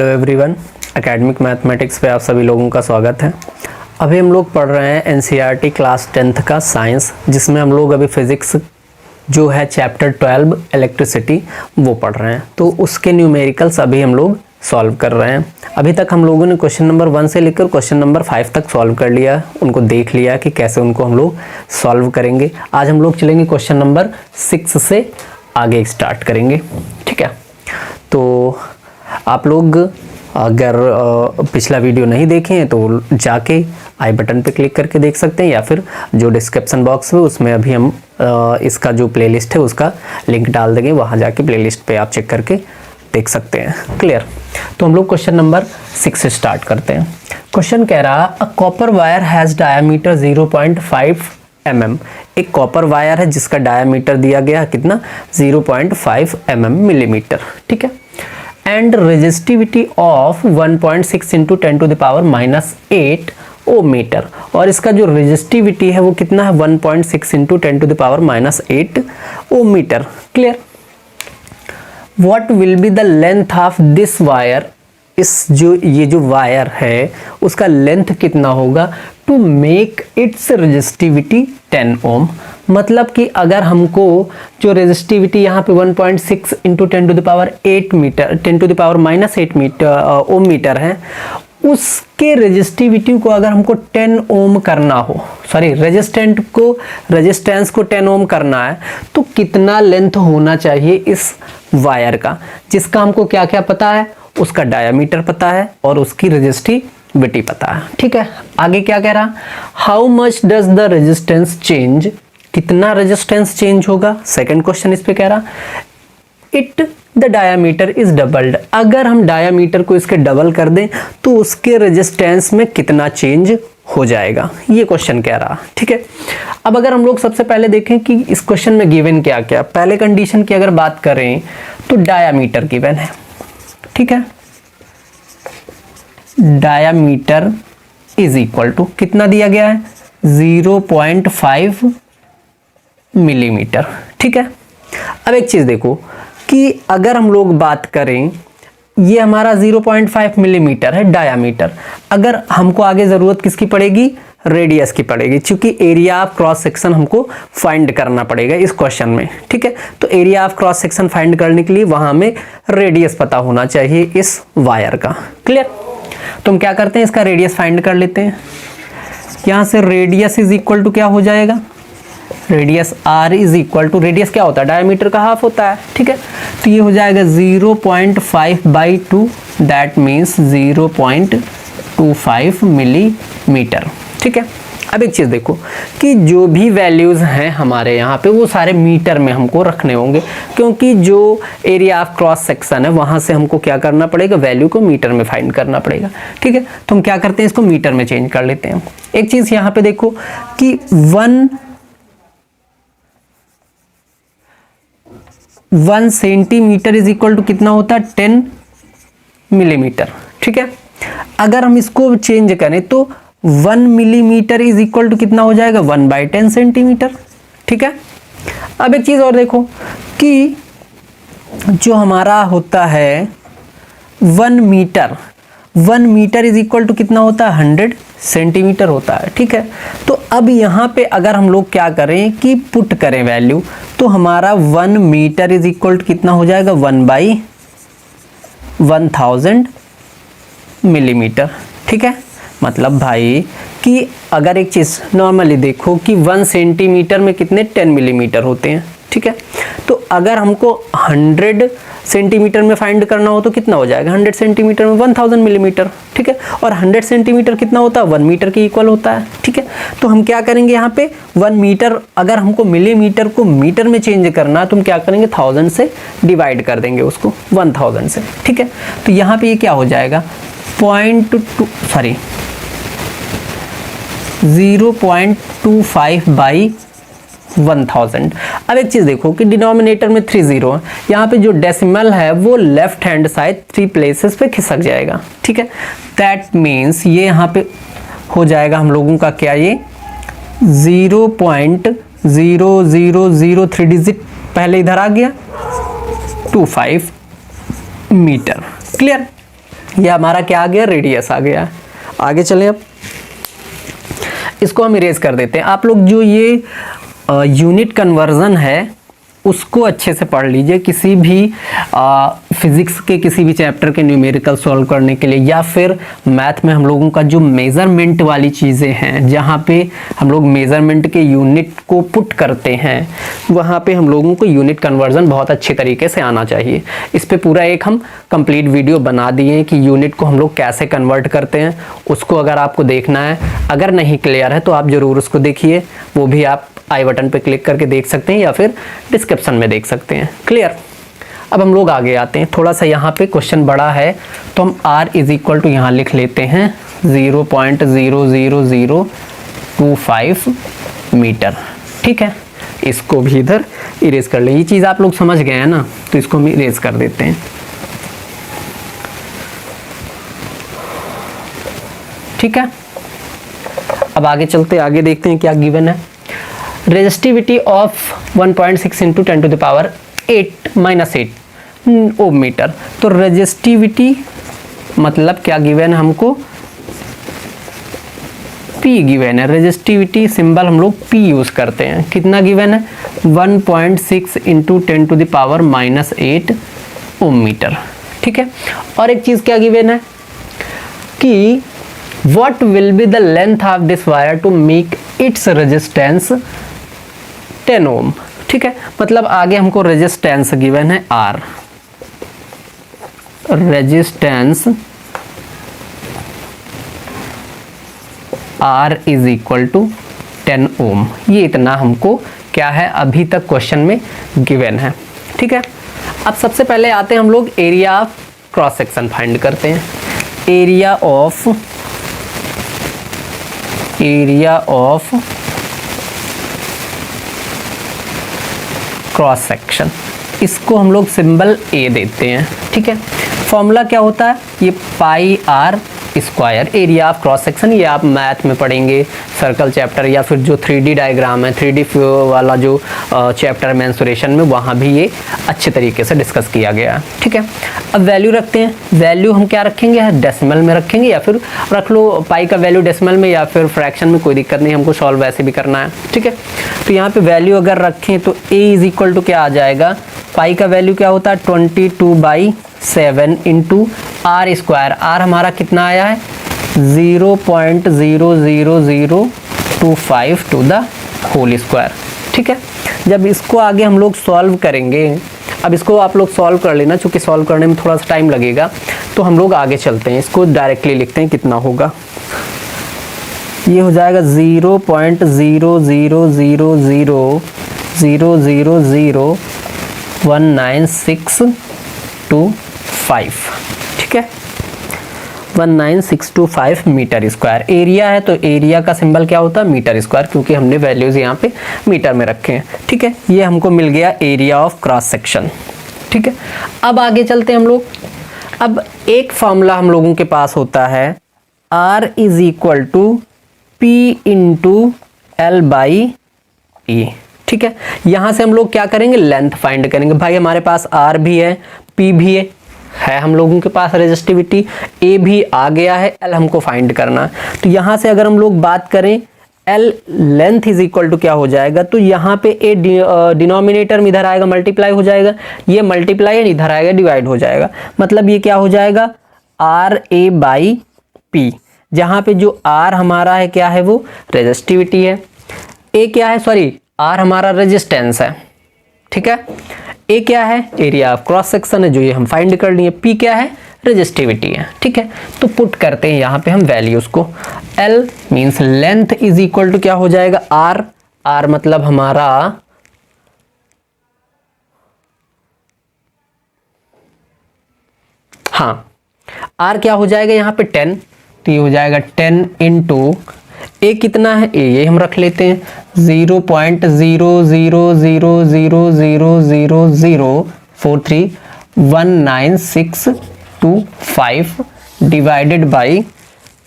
Hello everyone, academic mathematics पे आप सभी लोगों का स्वागत है। अभी हम लोग पढ़ रहे हैं एनसीईआरटी क्लास 10th का साइंस, जिसमें हम लोग अभी फिज़िक्स जो है चैप्टर 12 इलेक्ट्रिसिटी वो पढ़ रहे हैं। तो उसके न्यूमेरिकल्स अभी हम लोग सॉल्व कर रहे हैं। अभी तक हम लोगों ने क्वेश्चन नंबर 1 से लेकर क्वेश्चन नंबर 5 तक सॉल्व कर लिया, उनको देख लिया कि कैसे उनको हम लोग सॉल्व करेंगे। आज हम लोग चलेंगे क्वेश्चन नंबर 6 से आगे स्टार्ट करेंगे, ठीक है। तो आप लोग अगर पिछला वीडियो नहीं देखे हैं तो जाके आई बटन पे क्लिक करके देख सकते हैं, या फिर जो डिस्क्रिप्शन बॉक्स है उसमें अभी हम इसका जो प्लेलिस्ट है उसका लिंक डाल देंगे, वहाँ जाके प्लेलिस्ट पे आप चेक करके देख सकते हैं। क्लियर। तो हम लोग क्वेश्चन नंबर 6 से स्टार्ट करते हैं। क्वेश्चन कह रहा a copper wire has diameter 0.5 mm। एक कॉपर वायर है जिसका डायामीटर दिया गया कितना, 0.5 mm मिलीमीटर, ठीक है। And resistivity of 1.6 into 10⁻⁻8 ohm metre, और इसका जो रेजिस्टिविटी है वो कितना है, 1.6 into 10⁻⁻8 ohm metre. Clear. What will be the length of this wire, इस ये जो वायर है उसका लेंथ कितना होगा to make its resistivity 10 ohm. मतलब कि अगर हमको जो रेजिस्टिविटी यहाँ पे 1.6 into 10⁸ metre 10⁻⁻8 metre ohm metre है, उसके रेजिस्टिविटी को अगर हमको 10 ओम करना हो, सॉरी रेजिस्टेंस को 10 ओम करना है, तो कितना लेंथ होना चाहिए इस वायर का, जिसका हमको क्या क्या पता है, उसका डायामीटर पता है और उसकी रेजिस्टिविटी पता है, ठीक है। आगे क्या कह रहा, how much does the resistance change, कितना रेजिस्टेंस चेंज होगा। सेकंड क्वेश्चन इस पे कह रहा it the diameter is doubled, अगर हम डायामीटर को इसके डबल कर दें तो उसके रेजिस्टेंस में कितना चेंज हो जाएगा, ये क्वेश्चन कह रहा, ठीक है। अब अगर हम लोग सबसे पहले देखें कि इस क्वेश्चन में गिवन क्या क्या, पहले कंडीशन की अगर बात करें तो डायामीटर गिवन है, ठीक है। डायामीटर इज इक्वल टू कितना दिया गया है, 0.5 मिलीमीटर, ठीक है। अब एक चीज देखो कि अगर हम लोग बात करें, ये हमारा 0.5 मिलीमीटर है डायामीटर, अगर हमको आगे जरूरत किसकी पड़ेगी, रेडियस की पड़ेगी, क्योंकि एरिया ऑफ क्रॉस सेक्शन हमको फाइंड करना पड़ेगा इस क्वेश्चन में, ठीक है। तो area of cross section find करने के लिए वहां हमें रेडियस पता होना चाहिए इस वायर का। क्लियर। तो हम क्या करते हैं, इसका रेडियस फाइंड कर लेते हैं। यहां से रेडियस इज इक्वल टू क्या हो जाएगा, radius R is equal to, radius क्या होता है, डायमीटर का हाफ होता है, ठीक है। तो ये हो जाएगा 0.5/2, दैट मीन्स 0.25 मिलीमीटर, ठीक है। अब एक चीज देखो कि जो भी वैल्यूज हैं हमारे यहाँ पे वो सारे मीटर में हमको रखने होंगे, क्योंकि जो एरिया ऑफ क्रॉस सेक्शन है वहां से हमको क्या करना पड़ेगा, वैल्यू को मीटर में फाइंड करना पड़ेगा, ठीक है। तो हम क्या करते हैं, इसको मीटर में चेंज कर लेते हैं। एक चीज यहाँ पे देखो कि 1 सेंटीमीटर इज इक्वल टू कितना होता है, 10 मिलीमीटर, ठीक है। अगर हम इसको चेंज करें तो 1 मिलीमीटर इज इक्वल टू कितना हो जाएगा, 1/10 सेंटीमीटर, ठीक है। अब एक चीज और देखो कि जो हमारा होता है 1 मीटर इज इक्वल टू कितना होता है, 100 सेंटीमीटर होता है, ठीक है। तो अब यहाँ पे अगर हम लोग क्या करें कि पुट करें वैल्यू, तो हमारा 1 मीटर इज इक्वल टू कितना हो जाएगा, 1/1000 मिलीमीटर, ठीक है। मतलब भाई कि अगर एक चीज नॉर्मली देखो कि 1 सेंटीमीटर में कितने 10 मिलीमीटर होते हैं, ठीक है। तो अगर हमको 100 सेंटीमीटर में फाइंड करना हो तो कितना हो जाएगा, 100 सेंटीमीटर में 1000 मिलीमीटर, ठीक है। और 100 सेंटीमीटर कितना होता है, 1 मीटर के इक्वल होता है, ठीक है। तो हम क्या करेंगे यहाँ पे 1 मीटर, अगर हमको मिलीमीटर को मीटर में चेंज करना है तो हम क्या करेंगे, 1000 से डिवाइड कर देंगे उसको 1000 से, ठीक है। तो यहाँ पे ये क्या हो जाएगा, 0.25/1000। अब एक चीज देखो कि डिनोमिनेटर में 3 0 है, यहाँ पे जो डेसिमल है वो लेफ्ट हैंड साइड 3 प्लेसेस पे खिसक जाएगा, ठीक है। दैट मीन्स ये यहाँ पे हो जाएगा हम लोगों का क्या, ये 0.0003 डिजिट पहले इधर आ गया, 25 मीटर। क्लियर। ये हमारा क्या आ गया, रेडियस आ गया। आगे चलें, अब इसको हम इरेज कर देते हैं। आप लोग जो ये यूनिट कन्वर्जन है उसको अच्छे से पढ़ लीजिए। किसी भी फिजिक्स के किसी भी चैप्टर के न्यूमेरिकल सॉल्व करने के लिए, या फिर मैथ में हम लोगों का जो मेज़रमेंट वाली चीज़ें हैं, जहाँ पे हम लोग मेज़रमेंट के यूनिट को पुट करते हैं, वहाँ पे हम लोगों को यूनिट कन्वर्जन बहुत अच्छे तरीके से आना चाहिए। इस पे पूरा एक हम कंप्लीट वीडियो बना दिए हैं कि यूनिट को हम लोग कैसे कन्वर्ट करते हैं। उसको अगर आपको देखना है, अगर नहीं क्लियर है तो आप ज़रूर उसको देखिए। वो भी आप आई बटन पे क्लिक करके देख सकते हैं या फिर डिस्क्रिप्शन में देख सकते हैं। क्लियर। अब हम लोग आगे आते हैं। थोड़ा सा यहाँ पे क्वेश्चन बड़ा है तो हम r इज इक्वल टू यहाँ लिख लेते हैं 0.00025 मीटर। ठीक है, इसको भी इधर इरेज कर लें। ये चीज़ आप लोग समझ गए हैं ना, तो इसको हम इरेज कर देते हैं। ठीक है, अब आगे चलते, आगे देखते हैं क्या गिवन है। Resistivity of 1.6 into 10 to the power 8 ohm metre. तो रेजिस्टिविटी मतलब क्या गिवन है हमको, P गिवन है। रेजिस्टिविटी सिंबल हम लोग P यूज करते हैं। कितना गिवन है, 1.6 into 10 to the power -8 ohm metre. ठीक है, और एक चीज क्या गिवन है कि what will be the length of this wire to make its resistance 10 ओम। ठीक है, मतलब आगे हमको रेजिस्टेंस गिवन है R, resistance R is equal to 10 ohm. ये इतना हमको क्या है अभी तक क्वेश्चन में गिवन है। ठीक है, अब सबसे पहले आते हैं हम लोग area of cross section find करते हैं। एरिया ऑफ क्रॉस सेक्शन, इसको हम लोग सिंबल A देते हैं। ठीक है, फॉर्मूला क्या होता है, ये pi R square area of cross section. ये आप मैथ में पढ़ेंगे, सर्कल चैप्टर, या फिर जो 3D डायग्राम है, 3D वाला जो चैप्टर मेंसुरेशन में, वहाँ भी ये अच्छे तरीके से डिस्कस किया गया है। ठीक है, अब वैल्यू रखते हैं। वैल्यू हम क्या रखेंगे, डेसिमल में रखेंगे, या फिर रख लो पाई का वैल्यू डेसिमल में या फिर फ्रैक्शन में, कोई दिक्कत नहीं, हमको सॉल्व वैसे भी करना है। ठीक है, तो यहाँ पे वैल्यू अगर रखें तो A इज इक्वल टू क्या आ जाएगा, पाई का वैल्यू क्या होता है 22/7 इंटू आर स्क्वायर। आर हमारा कितना आया है 0.00025 टू द होल स्क्वायर। ठीक है, जब इसको आगे हम लोग सॉल्व करेंगे, अब इसको आप लोग सॉल्व कर लेना, चूंकि सॉल्व करने में थोड़ा सा टाइम लगेगा, तो हम लोग आगे चलते हैं। इसको डायरेक्टली लिखते हैं, कितना होगा, ये हो जाएगा 0.000001965। ठीक है, 19625 मीटर स्क्वायर। एरिया है तो एरिया का सिंबल क्या होता है, मीटर स्क्वायर, क्योंकि हमने वैल्यूज यहाँ पे मीटर में रखे हैं। ठीक है, ये हमको मिल गया एरिया ऑफ क्रॉस सेक्शन। ठीक है, अब आगे चलते हैं हम लोग। अब एक फॉर्मूला हम लोगों के पास होता है, R is equal to P into L by E। ठीक है, यहां से हम लोग क्या करेंगे, लेंथ फाइंड करेंगे। भाई हमारे पास R भी है, P भी है हम लोगों के पास रेजिस्टिविटी, A भी आ गया है, L हमको फाइंड करना है। तो यहां से अगर हम लोग बात करें L length is equal to क्या हो जाएगा, तो यहाँ पे A डिनोमिनेटर में इधर आएगा, मल्टीप्लाई हो जाएगा, ये मल्टीप्लाई है, इधर आएगा डिवाइड हो जाएगा। मतलब ये क्या हो जाएगा RA बाई P, जहाँ पे जो R हमारा है क्या है, वो रेजिस्टिविटी है, A क्या है, सॉरी R हमारा रेजिस्टेंस है। ठीक है, A क्या है, एरिया ऑफ क्रॉस सेक्शन है, जो ये हम फाइंड कर लिए। P क्या है, रेजिस्टिविटी है। ठीक है, तो पुट करते हैं यहाँ पे हम वैल्यूज को। L means length is equal to क्या हो जाएगा, R मतलब हमारा R क्या हो जाएगा यहाँ पे 10, तो ये हो जाएगा 10 इंटू A कितना है, ये हम रख लेते हैं 0.00000431965 डिवाइडेड बाई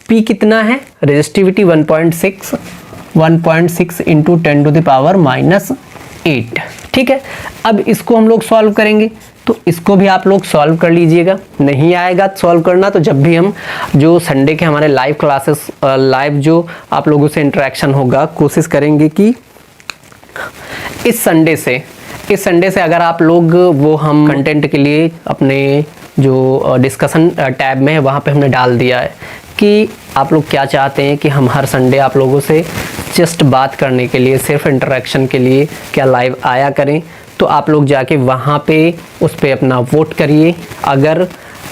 P कितना है, resistivity 1.6 into 10 to the power -8। ठीक है, अब इसको हम लोग सॉल्व करेंगे। तो इसको भी आप लोग सॉल्व कर लीजिएगा। नहीं आएगा सॉल्व करना तो जब भी हम जो संडे के हमारे लाइव क्लासेस लाइव जो आप लोगों से इंटरेक्शन होगा, कोशिश करेंगे कि इस संडे से अगर आप लोग वो हम कंटेंट के लिए अपने जो डिस्कशन टैब में है वहाँ पे हमने डाल दिया है कि आप लोग क्या चाहते हैं कि हम हर संडे आप लोगों से जस्ट बात करने के लिए, सिर्फ इंटरेक्शन के लिए क्या लाइव आया करें। तो आप लोग जाके वहाँ पे उस पर अपना वोट करिए। अगर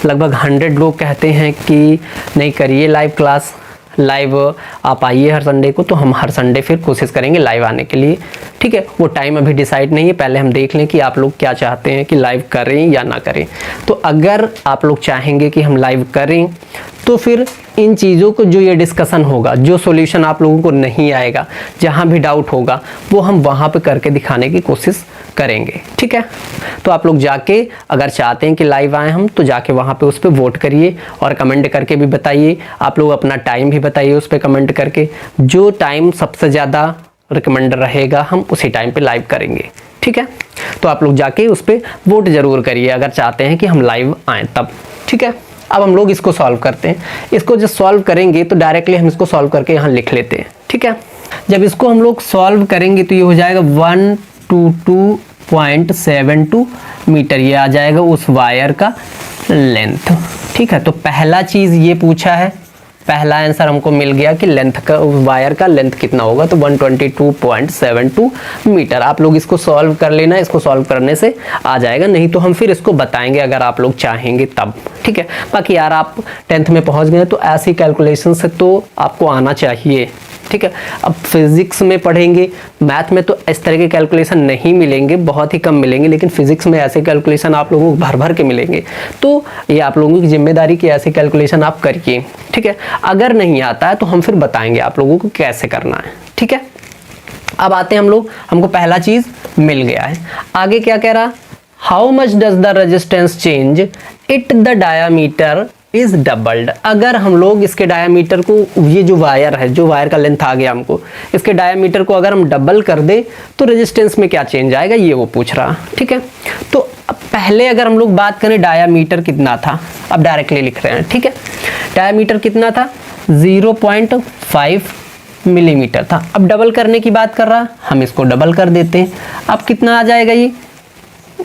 लगभग 100 लोग कहते हैं कि नहीं करिए लाइव क्लास, लाइव आप आइए हर संडे को, तो हम हर संडे फिर कोशिश करेंगे लाइव आने के लिए। ठीक है, वो टाइम अभी डिसाइड नहीं है, पहले हम देख लें कि आप लोग क्या चाहते हैं कि लाइव करें या ना करें। तो अगर आप लोग चाहेंगे कि हम लाइव करें तो फिर इन चीज़ों को जो ये डिस्कशन होगा, जो सॉल्यूशन आप लोगों को नहीं आएगा, जहाँ भी डाउट होगा वो हम वहाँ पे करके दिखाने की कोशिश करेंगे। ठीक है, तो आप लोग जाके अगर चाहते हैं कि लाइव आए हम, तो जाके वहाँ पे उस पर वोट करिए और कमेंट करके भी बताइए। आप लोग अपना टाइम भी बताइए उस पर कमेंट करके, जो टाइम सबसे ज़्यादा रिकमेंड रहेगा हम उसी टाइम पे लाइव करेंगे। ठीक है, तो आप लोग जाके उस पर वोट ज़रूर करिए अगर चाहते हैं कि हम लाइव आएँ तब। ठीक है, अब हम लोग इसको सॉल्व करते हैं। इसको जब सॉल्व करेंगे तो डायरेक्टली हम इसको सॉल्व करके यहाँ लिख लेते हैं। ठीक है, जब इसको हम लोग सॉल्व करेंगे तो ये हो जाएगा 122.72 मीटर, ये आ जाएगा उस वायर का लेंथ। ठीक है, तो पहला चीज़ ये पूछा है, पहला आंसर हमको मिल गया कि लेंथ का, वायर का लेंथ कितना होगा, तो 122.72 मीटर। आप लोग इसको सॉल्व कर लेना, इसको सॉल्व करने से आ जाएगा, नहीं तो हम फिर इसको बताएंगे अगर आप लोग चाहेंगे तब। ठीक है, बाकी यार आप 10th में पहुंच गए तो ऐसी कैलकुलेशन से तो आपको आना चाहिए। ठीक है, अब फिजिक्स में पढ़ेंगे, मैथ में तो इस तरह के कैलकुलेशन नहीं मिलेंगे, बहुत ही कम मिलेंगे, लेकिन फिजिक्स में ऐसे कैलकुलेशन आप लोगों को भर भर के मिलेंगे। तो ये आप लोगों की जिम्मेदारी कि ऐसे कैलकुलेशन आप करिए। ठीक है, अगर नहीं आता है तो हम फिर बताएंगे आप लोगों को कैसे करना है। ठीक है, अब आते हैं हम लोग, हमको पहला चीज मिल गया है। आगे क्या कह रहा, how much does the resistance change it the diameter is doubled. अगर हम लोग इसके डायामीटर को, ये जो वायर है, जो वायर का लेंथ आ गया हमको, इसके डायामीटर को अगर हम डबल कर दे तो रेजिस्टेंस में क्या चेंज आएगा, ये वो पूछ रहा। ठीक है, तो पहले अगर हम लोग बात करें डायामीटर कितना था, अब डायरेक्टली लिख रहे हैं। ठीक है, डायामीटर कितना था, 0.5 मिलीमीटर था। अब डबल करने की बात कर रहा, हम इसको डबल कर देते हैं। अब कितना आ जाएगा, ये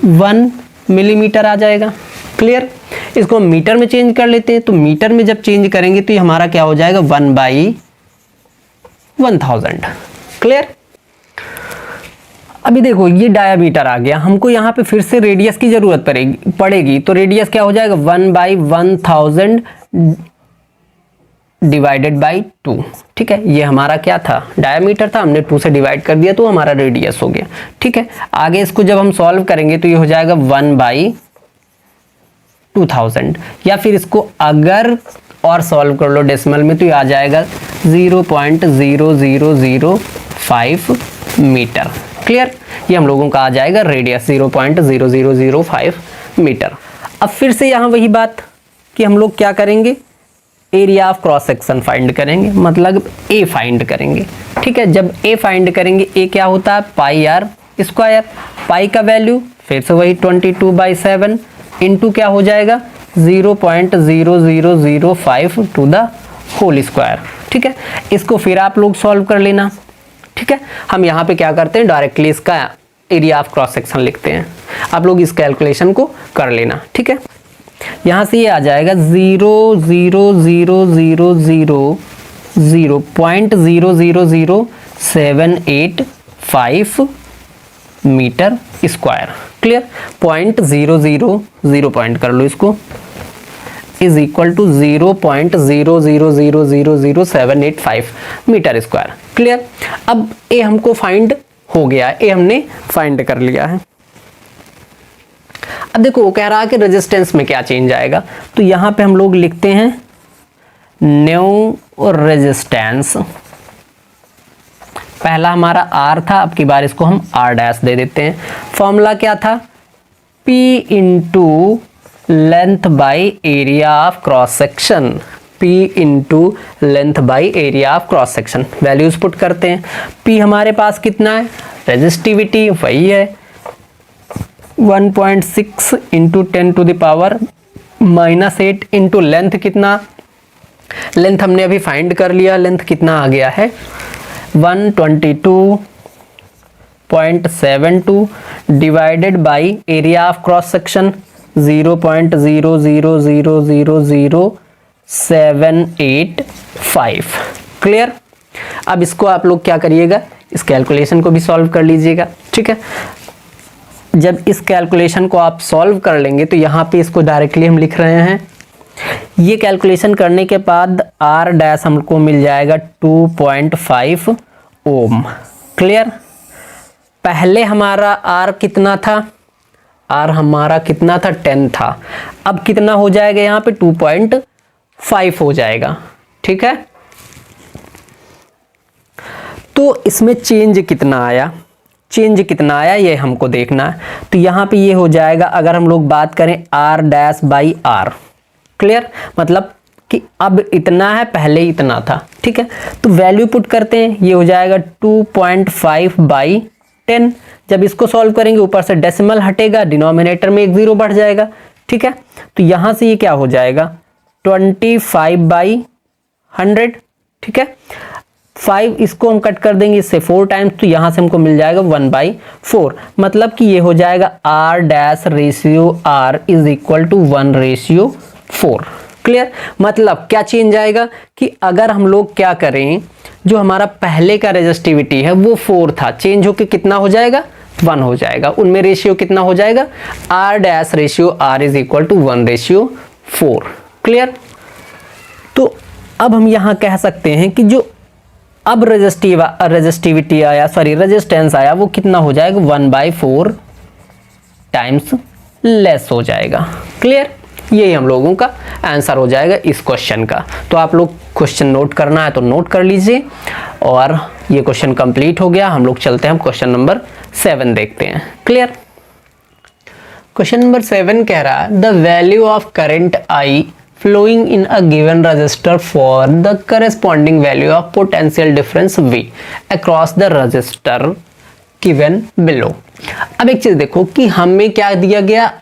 1 मिलीमीटर आ जाएगा। क्लियर, इसको हम मीटर में चेंज कर लेते हैं, तो मीटर में जब चेंज करेंगे तो ये हमारा क्या हो जाएगा, 1/1000। क्लियर, अभी देखो ये डायामीटर आ गया, हमको यहाँ पे फिर से रेडियस की जरूरत पड़ेगी, तो रेडियस क्या हो जाएगा, 1/1000 डिवाइडेड बाई 2। ठीक है, ये हमारा क्या था, डायामीटर था, हमने 2 से डिवाइड कर दिया तो हमारा रेडियस हो गया। ठीक है, आगे इसको जब हम सॉल्व करेंगे तो ये हो जाएगा 1/2000, या फिर इसको अगर और सॉल्व कर लो डेसिमल में तो ये आ जाएगा 0.0005 मीटर। क्लियर, ये हम लोगों का आ जाएगा रेडियस 0.0005 मीटर। अब फिर से यहाँ वही बात कि हम लोग क्या करेंगे, area of cross section find करेंगे, मतलब ए फाइंड करेंगे। ठीक है, जब ए फाइंड करेंगे, ए क्या होता है, पाई आर स्क्वायर। पाई का वैल्यू फिर से वही 22/7 इंटू क्या हो जाएगा, 0.0005 टू द होल स्क्वायर। ठीक है, इसको फिर आप लोग सॉल्व कर लेना। ठीक है, हम यहाँ पे क्या करते हैं, डायरेक्टली इसका एरिया ऑफ क्रॉस सेक्शन लिखते हैं। आप लोग इस कैलकुलेशन को कर लेना। ठीक है, यहाँ से ये आ जाएगा 0.0000785 मीटर स्क्वायर। क्लियर, 0.000 पॉइंट कर लो इसको, is equal to 0.0000785 metre square. Clear, अब ए हमको फाइंड हो गया, ए हमने फाइंड कर लिया है। अब देखो वो कह रहा है कि रेजिस्टेंस में क्या चेंज आएगा, तो यहां पे हम लोग लिखते हैं न्यू रेजिस्टेंस। पहला हमारा R था, अब की बार इसको हम R' दे देते हैं। फॉर्मूला क्या था, P into length by area of cross section. P into length by area of cross section, values put करते हैं। P हमारे पास कितना है, रेजिस्टिविटी वही है 1.6 इंटू 10⁻⁻8 इंटू लेंथ कितना, लेंथ हमने अभी फाइंड कर लिया, लेंथ कितना आ गया है 122.72 divided by area of cross section 0.0000785। Clear. अब इसको आप लोग क्या करिएगा, इस कैलकुलेशन को भी सॉल्व कर लीजिएगा। ठीक है, जब इस कैलकुलेशन को आप सॉल्व कर लेंगे तो यहाँ पे इसको डायरेक्टली हम लिख रहे हैं। ये कैलकुलेशन करने के बाद R डैश हमको मिल जाएगा 2.5 ओम। क्लियर। पहले हमारा R कितना था, R हमारा कितना था 10 था, अब कितना हो जाएगा यहाँ पे 2.5 हो जाएगा। ठीक है, तो इसमें चेंज कितना आया, चेंज कितना आया ये हमको देखना है। तो यहाँ पे ये हो जाएगा, अगर हम लोग बात करें R dash by R। Clear, मतलब कि अब इतना है, पहले इतना था। ठीक है, तो वैल्यू पुट करते हैं, ये हो जाएगा 2.5/10। जब इसको सॉल्व करेंगे ऊपर से डेसिमल हटेगा, डिनोमिनेटर में एक 0 बढ़ जाएगा। ठीक है, तो यहाँ से ये क्या हो जाएगा 25/100। ठीक है, 5 इसको हम कट कर देंगे इससे 4 टाइम्स, तो यहाँ से हमको मिल जाएगा 1/4। मतलब कि ये हो जाएगा R dash ratio R is equal to 1/4। Clear. मतलब क्या चेंज आएगा कि अगर हम लोग क्या करें, जो हमारा पहले का रेजिस्टिविटी है वो 4 था, चेंज होके कितना हो जाएगा 1 हो जाएगा। उनमें रेशियो कितना हो जाएगा, R dash ratio R is equal to 1/4। Clear. तो अब हम यहाँ कह सकते हैं कि जो अब रेजिस्टिविटी आया, सॉरी रेजिस्टेंस आया, वो कितना हो जाएगा 1/4 टाइम्स लेस हो जाएगा। क्लियर। यही हम लोगों का आंसर हो जाएगा इस क्वेश्चन का। तो आप लोग क्वेश्चन नोट करना है तो नोट कर लीजिए, और ये क्वेश्चन कंप्लीट हो गया। हम लोग चलते हैं, हम क्वेश्चन नंबर 7 देखते हैं। क्लियर। क्वेश्चन नंबर 7 कह रहा है the value of current I flowing in a given resistor for the corresponding value of potential difference V across the resistor given below। अब एक चीज देखो कि हमें क्या दिया गया,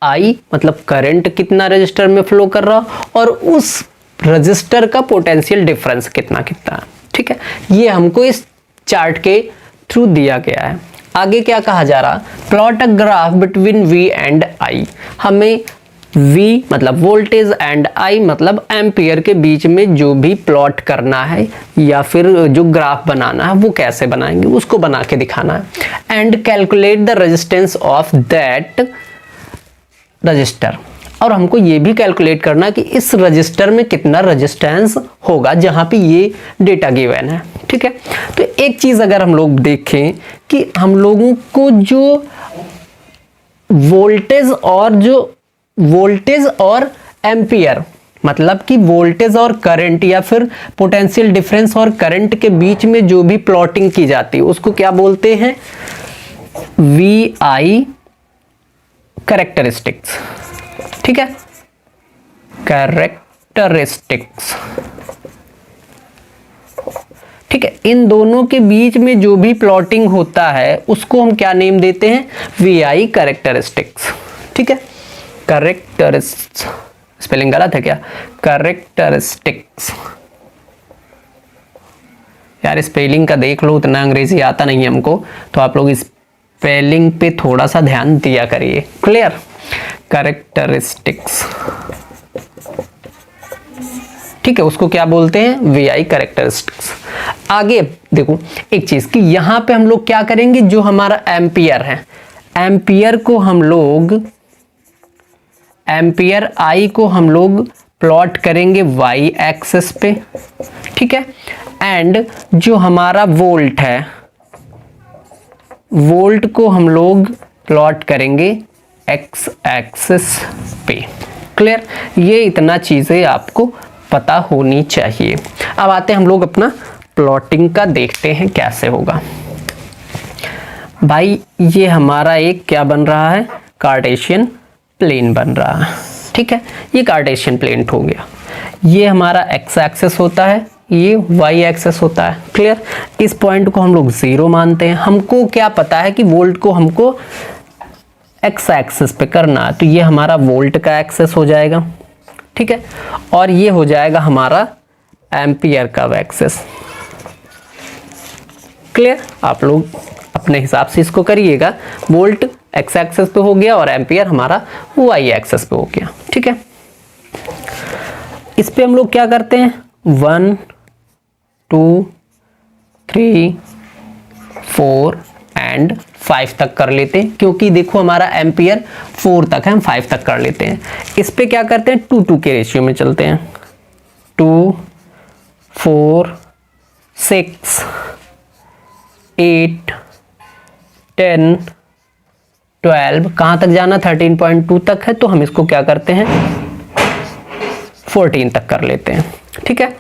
I मतलब करंट कितना रजिस्टर में फ्लो कर रहा, और उस रजिस्टर का पोटेंशियल डिफरेंस कितना कितना। ठीक है, ये हमको इस चार्ट के थ्रू दिया गया है। आगे क्या कहा जा रहा, plot a graph between V and I। हमें V मतलब वोल्टेज एंड I मतलब एम्पियर के बीच में जो भी प्लॉट करना है या फिर जो ग्राफ बनाना है वो कैसे बनाएंगे उसको बना के दिखाना है। And calculate the resistance of that register, और हमको ये भी कैलकुलेट करना कि इस रजिस्टर में कितना रेजिस्टेंस होगा जहां पे ये डेटा गिवन है। ठीक है, तो एक चीज अगर हम लोग देखें कि हम लोगों को जो वोल्टेज और एम्पियर मतलब कि वोल्टेज और करंट या फिर पोटेंशियल डिफरेंस और करंट के बीच में जो भी प्लॉटिंग की जाती है उसको क्या बोलते हैं, VI कैरेक्टरिस्टिक्स। ठीक है, कैरेक्टरिस्टिक्स। ठीक है, इन दोनों के बीच में जो भी प्लॉटिंग होता है उसको हम क्या नेम देते हैं, VI कैरेक्टरिस्टिक्स। ठीक है, कैरेक्टरिस्टिक्स, स्पेलिंग गलत है क्या, कैरेक्टरिस्टिक्स। यार स्पेलिंग का देख लो, उतना अंग्रेजी आता नहीं हमको, तो आप लोग स्पेलिंग पे थोड़ा सा ध्यान दिया करिए। क्लियर। कैरेक्टरिस्टिक्स। ठीक है, उसको क्या बोलते हैं, VI कैरेक्टरिस्टिक्स। आगे देखो एक चीज कि यहां पे हम लोग क्या करेंगे, जो हमारा एम्पियर है, एम्पियर I को हम लोग प्लॉट करेंगे Y एक्सिस पे। ठीक है, एंड जो हमारा वोल्ट है, वोल्ट को हम लोग प्लॉट करेंगे X एक्सिस पे। क्लियर। ये इतना चीजें आपको पता होनी चाहिए। अब आते हैं हम लोग अपना प्लॉटिंग का, देखते हैं कैसे होगा। भाई ये हमारा एक क्या बन रहा है, कार्टेशियन प्लेन बन रहा है। ठीक है, ये कार्टेशियन प्लेन हो गया। ये हमारा X एक्सिस होता है, ये Y एक्सिस होता है। क्लियर। इस पॉइंट को हम लोग 0 मानते हैं। हमको क्या पता है कि वोल्ट को हमको एक्स एक्सिस पे करना, तो ये हमारा वोल्ट का एक्सेस हो जाएगा, ठीक है, और ये हो जाएगा हमारा एम्पियर का एक्सेस। क्लियर? आप लोग अपने हिसाब से इसको करिएगा। वोल्ट एक्स एक्सेस पे हो गया और एम्पियर हमारा वाई एक्सेस पे हो गया, ठीक है। इस पे हम लोग क्या करते हैं, 1 2 3 4 एंड 5 तक कर लेते हैं, क्योंकि देखो हमारा एम्पियर 4 तक है, हम 5 तक कर लेते हैं। इस पे क्या करते हैं, 2 2 के रेशियो में चलते हैं, 2 4 6 8 10 12, कहाँ तक जाना, 13.2 तक है, तो हम इसको क्या करते हैं 14 तक कर लेते हैं, ठीक है।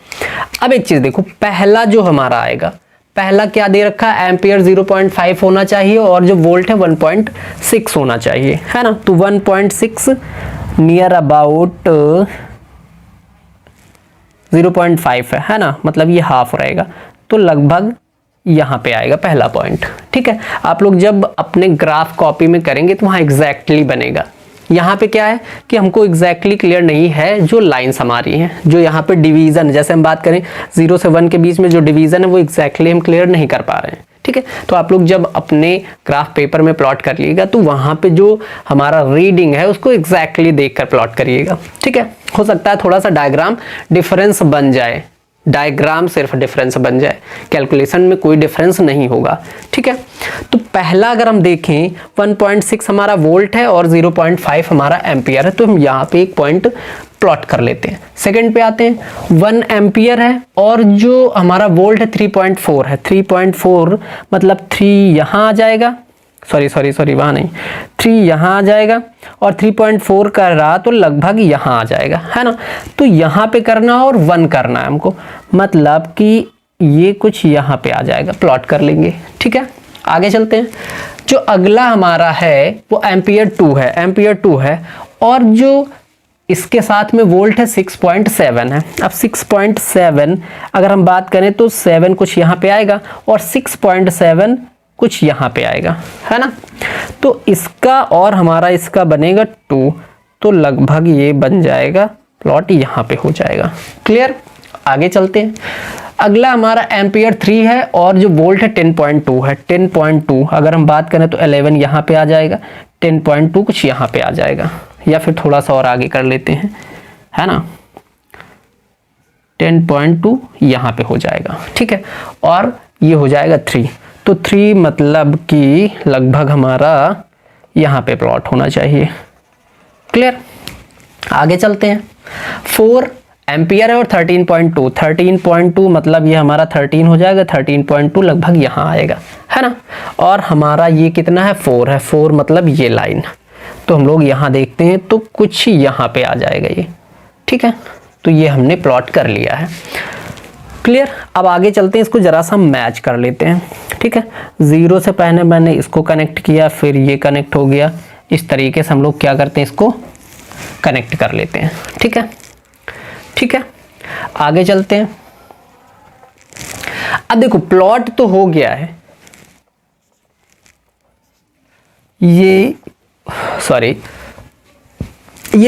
अब एक चीज देखो, पहला जो हमारा आएगा, पहला क्या दे रखा है, एम्पियर 0.5 होना चाहिए और जो वोल्ट है 1.6 होना चाहिए, है ना। तो 1.6 नियर अबाउट 0.5 है ना, मतलब ये हाफ रहेगा, तो लगभग यहाँ पे आएगा पहला पॉइंट, ठीक है। आप लोग जब अपने ग्राफ कॉपी में करेंगे तो वहाँ एग्जैक्टली बनेगा। यहाँ पे क्या है कि हमको एग्जैक्टली क्लियर नहीं है जो लाइंस हमारी हैं, जो यहाँ पे डिवीजन, जैसे हम बात करें 0 से 1 के बीच में जो डिवीजन है वो एग्जैक्टली हम क्लियर नहीं कर पा रहे हैं, ठीक है। तो आप लोग जब अपने ग्राफ पेपर में प्लॉट करिएगा तो वहाँ पे जो हमारा रीडिंग है उसको एग्जैक्टली देख कर प्लॉट करिएगा, ठीक है। हो सकता है थोड़ा सा डायग्राम डिफरेंस बन जाए, डायग्राम सिर्फ डिफरेंस बन जाए, कैलकुलेशन में कोई डिफरेंस नहीं होगा, ठीक है। तो पहला अगर हम देखें 1.6 हमारा वोल्ट है और 0.5 हमारा एम्पियर है, तो हम यहाँ पे एक पॉइंट प्लॉट कर लेते हैं। सेकंड पे आते हैं, 1 एम्पियर है और जो हमारा वोल्ट है 3.4 है, 3.4 मतलब 3 यहाँ आ जाएगा, सॉरी वहाँ नहीं, 3 यहाँ आ जाएगा और 3.4 कर रहा तो लगभग यहाँ आ जाएगा, है ना। तो यहाँ पे करना और 1 करना है हमको, मतलब कि ये कुछ यहाँ पे आ जाएगा, प्लॉट कर लेंगे, ठीक है। आगे चलते हैं, जो अगला हमारा है वो एम्पियर 2 है, एम्पियर 2 है और जो इसके साथ में वोल्ट है 6.7 है। अब 6.7 अगर हम बात करें तो 7 कुछ यहाँ पे आएगा और 6.7 कुछ यहाँ पे आएगा, है ना। तो इसका और हमारा इसका बनेगा 2, तो लगभग ये बन जाएगा, प्लॉट यहाँ पे हो जाएगा। क्लियर? आगे चलते हैं, अगला हमारा एम्पियर 3 है और जो वोल्ट है 10.2 है, 10.2 अगर हम बात करें तो 11 यहाँ पे आ जाएगा, 10.2 कुछ यहाँ पे आ जाएगा, या फिर थोड़ा सा और आगे कर लेते हैं, है ना, 10.2 यहाँ पे हो जाएगा, ठीक है। और ये हो जाएगा 3, तो 3 मतलब कि लगभग हमारा यहाँ पे प्लॉट होना चाहिए। क्लियर? आगे चलते हैं, 4 एम्पियर है और 13.2, 13.2 मतलब ये हमारा 13 हो जाएगा, 13.2 लगभग यहाँ आएगा, है ना। और हमारा ये कितना है, 4 है, 4 मतलब ये लाइन, तो हम लोग यहाँ देखते हैं तो कुछ यहाँ पे आ जाएगा ये, ठीक है। तो ये हमने प्लॉट कर लिया है। क्लियर? अब आगे चलते हैं, इसको जरा सा मैच कर लेते हैं, ठीक है। 0 से पहले मैंने इसको कनेक्ट किया, फिर ये कनेक्ट हो गया, इस तरीके से हम लोग क्या करते हैं, इसको कनेक्ट कर लेते हैं, ठीक है, ठीक है। आगे चलते हैं, अब देखो प्लॉट तो हो गया है, ये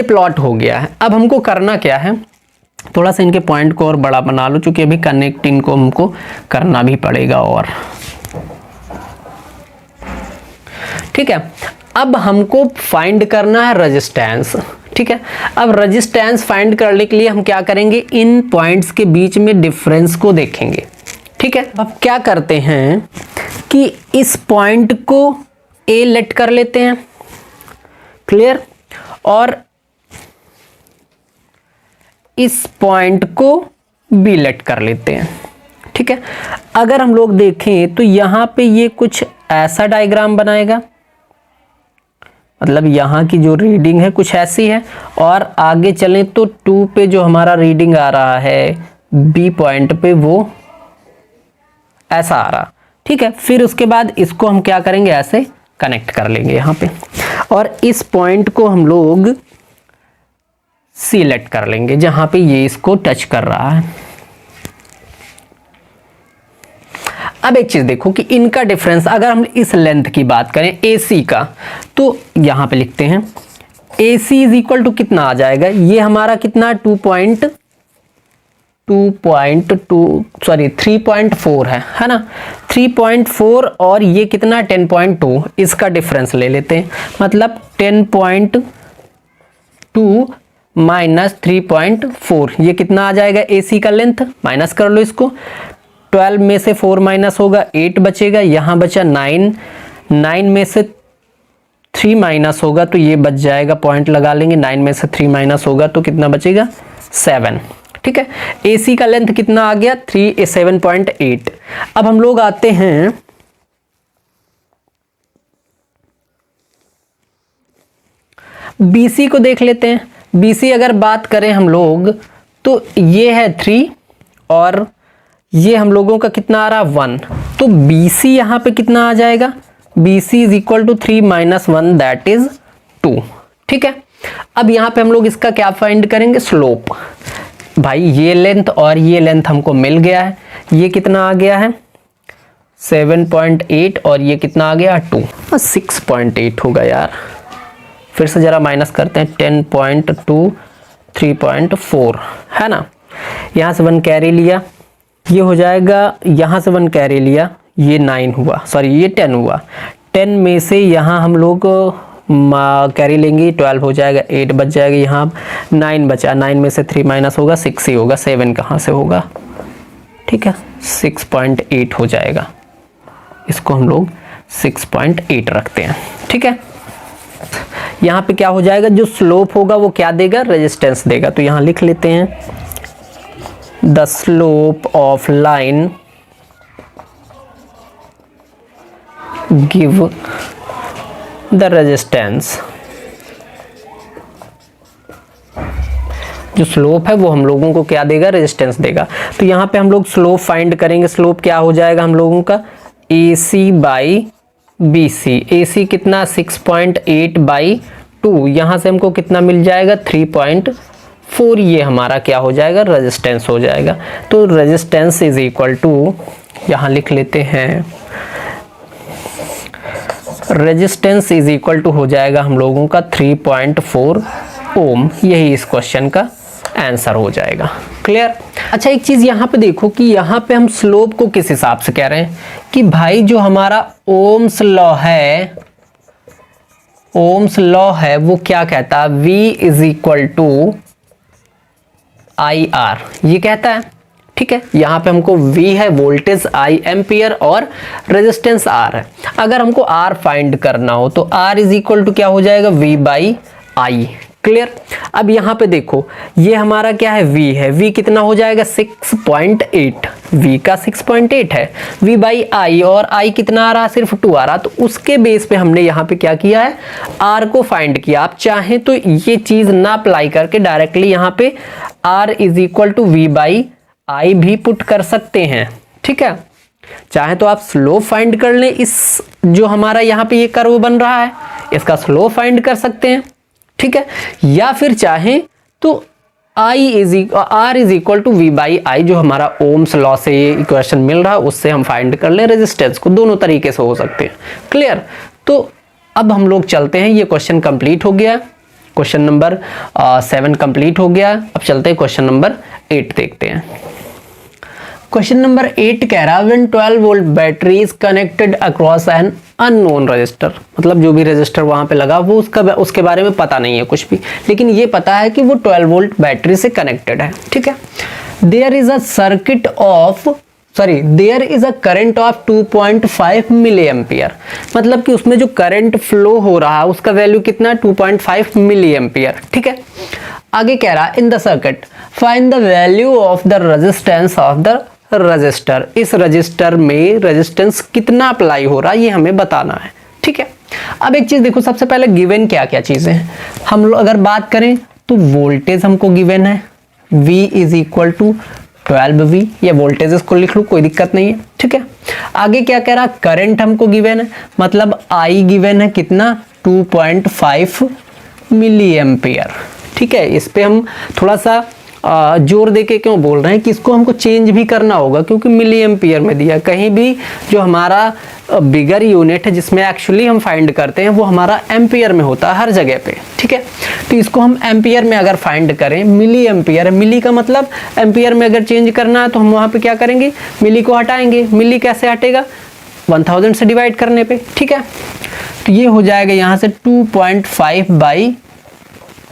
प्लॉट हो गया है। अब हमको करना क्या है, थोड़ा सा इनके पॉइंट को और बड़ा बना लो, क्योंकि अभी कनेक्ट इनको हमको करना भी पड़ेगा, और ठीक है। अब हमको फाइंड करना है रेजिस्टेंस, ठीक है। अब रेजिस्टेंस फाइंड करने के लिए हम क्या करेंगे, इन पॉइंट्स के बीच में डिफरेंस को देखेंगे, ठीक है। अब क्या करते हैं कि इस पॉइंट को ए लेट कर लेते हैं, क्लियर, और इस पॉइंट को बी लेट कर लेते हैं, ठीक है। अगर हम लोग देखें तो यहां पे ये कुछ ऐसा डायग्राम बनाएगा, मतलब यहाँ की जो रीडिंग है कुछ ऐसी है, और आगे चलें तो 2 पे जो हमारा रीडिंग आ रहा है बी पॉइंट पे वो ऐसा आ रहा, ठीक है। फिर उसके बाद इसको हम क्या करेंगे, ऐसे कनेक्ट कर लेंगे यहाँ पे, और इस पॉइंट को हम लोग सिलेक्ट कर लेंगे जहां पे ये इसको टच कर रहा है। अब एक चीज देखो कि इनका डिफरेंस, अगर हम इस लेंथ की बात करें AC का, तो यहां पे लिखते हैं AC इज इक्वल टू कितना आ जाएगा, ये हमारा कितना 3.4 है ना, 3.4 और ये कितना 10.2, इसका डिफरेंस ले लेते हैं, मतलब 10.2 माइनस 3.4, ये कितना आ जाएगा AC का लेंथ, माइनस कर लो इसको, 12 में से 4 माइनस होगा 8 बचेगा, यहाँ बचा 9, 9 में से 3 माइनस होगा तो ये बच जाएगा, पॉइंट लगा लेंगे, 9 में से 3 माइनस होगा तो कितना बचेगा 7, ठीक है। AC का लेंथ कितना आ गया 7.8। अब हम लोग आते हैं BC को देख लेते हैं। BC अगर बात करें हम लोग तो ये है 3 और ये हम लोगों का कितना आ रहा 1, तो BC यहां पे कितना आ जाएगा, BC is equal to 3 minus 1 that is 2, ठीक है। अब यहां पे हम लोग इसका क्या फाइंड करेंगे, स्लोप। भाई ये लेंथ और ये लेंथ हमको मिल गया है, ये कितना आ गया है 7.8 और ये कितना आ गया 2, 6.8 होगा यार, फिर से जरा माइनस करते हैं, 10.2 3.4 है ना, यहाँ से 1 कैरी लिया, ये हो जाएगा, यहाँ से 1 कैरी लिया, ये 9 हुआ, सॉरी ये 10 हुआ, 10 में से यहाँ हम लोग कैरी लेंगे 12 हो जाएगा, 8 बच जाएगा, यहाँ 9 बचा, 9 में से 3 माइनस होगा 6 ही होगा, 7 कहाँ से होगा, ठीक है 6.8 हो जाएगा, इसको हम लोग 6.8 रखते हैं, ठीक है। यहाँ पे क्या हो जाएगा, जो स्लोप होगा वो क्या देगा, रेजिस्टेंस देगा, तो यहाँ लिख लेते हैं the slope of line give the resistance, जो स्लोप है वो हम लोगों को क्या देगा, रेजिस्टेंस देगा। तो यहाँ पे हम लोग स्लोप फाइंड करेंगे, स्लोप क्या हो जाएगा हम लोगों का AC बाई BC, AC कितना 6.8 बाई 2, यहाँ से हमको कितना मिल जाएगा 3.4, ये हमारा क्या हो जाएगा, रेजिस्टेंस हो जाएगा। तो रेजिस्टेंस इज इक्वल टू, यहाँ लिख लेते हैं रेजिस्टेंस इज इक्वल टू हो जाएगा हम लोगों का 3.4 ओम, यही इस क्वेश्चन का आंसर हो जाएगा। क्लियर। अच्छा एक चीज यहाँ पे देखो कि यहाँ पे हम स्लोप को किस हिसाब से कह रहे हैं कि भाई जो हमारा ओम्स लॉ है, ओम्स लॉ है वो क्या कहता है, V is equal to IR, ये कहता है, ठीक है। यहाँ पे हमको V है वोल्टेज I एम्पियर और रेजिस्टेंस R है। अगर हमको R फाइंड करना हो तो R इज इक्वल टू क्या हो जाएगा, V बाई I। क्लियर। अब यहाँ पे देखो ये हमारा क्या है, V है, V कितना हो जाएगा 6.8, V का 6.8 है, V बाई I, और I कितना आ रहा, सिर्फ 2 आ रहा, तो उसके बेस पे हमने यहाँ पे क्या किया है, R को फाइंड किया। आप चाहें तो ये चीज ना अप्लाई करके डायरेक्टली यहाँ पे R is equal to V by I भी पुट कर सकते हैं, ठीक है। चाहे तो आप स्लोप फाइंड कर लें, इस जो हमारा यहाँ पे ये कर्व बन रहा है इसका स्लोप फाइंड कर सकते हैं, ठीक है। या फिर चाहें तो R is equal to V by I, जो हमारा ओम्स लॉ से ये इक्वेशन मिल रहा है उससे हम फाइंड कर लें रेजिस्टेंस को, दोनों तरीके से हो सकते हैं। क्लियर। तो अब हम लोग चलते हैं, ये क्वेश्चन कंप्लीट हो गया, क्वेश्चन नंबर 7 कंप्लीट हो गया। अब चलते हैं क्वेश्चन नंबर 8 देखते हैं। क्वेश्चन नंबर 8 कह रहा है when 12 volt battery is connected across an unknown register, मतलब जो भी रजिस्टर वहां पे लगा वो उसके बारे में पता नहीं है कुछ भी, लेकिन ये पता है कि वो 12 वोल्ट बैटरी से कनेक्टेड है, ठीक है। There is a circuit of there is a current of 2.5 milliampere, मतलब कि उसमें जो करंट फ्लो हो रहा है उसका वैल्यू कितना 2.5 मिली एम्पियर, ठीक है। आगे कह रहा है in the circuit find the value of the resistance of the register, इस रजिस्टर में रेजिस्टेंस कितना अप्लाई हो रहा है ये हमें बताना है, ठीक है। अब एक चीज देखो, सबसे पहले गिवन क्या क्या चीजें हैं, हम लोग अगर बात करें तो वोल्टेज हमको गिवन है V is equal to 12V, ये वोल्टेज इसको लिख लो कोई दिक्कत नहीं है, ठीक है। आगे क्या कह रहा, करंट हमको गिवन है, मतलब I गिवन है कितना 2.5 मिली एम्पियर, ठीक है। इस पे हम थोड़ा सा जोर दे के क्यों बोल रहे हैं कि इसको हमको चेंज भी करना होगा, क्योंकि मिली एम्पियर में दिया। कहीं भी जो हमारा बिगर यूनिट है जिसमें एक्चुअली हम फाइंड करते हैं वो हमारा एम्पियर में होता है हर जगह पे, ठीक है। तो इसको हम एम्पियर में अगर फाइंड करें, मिली एम्पियर, मिली का मतलब एम्पियर में अगर चेंज करना है तो हम वहाँ पे क्या करेंगे, मिली को हटाएंगे। मिली कैसे हटेगा, 1000 से डिवाइड करने पे, ठीक है। तो ये हो जाएगा यहाँ से 2.5 बाई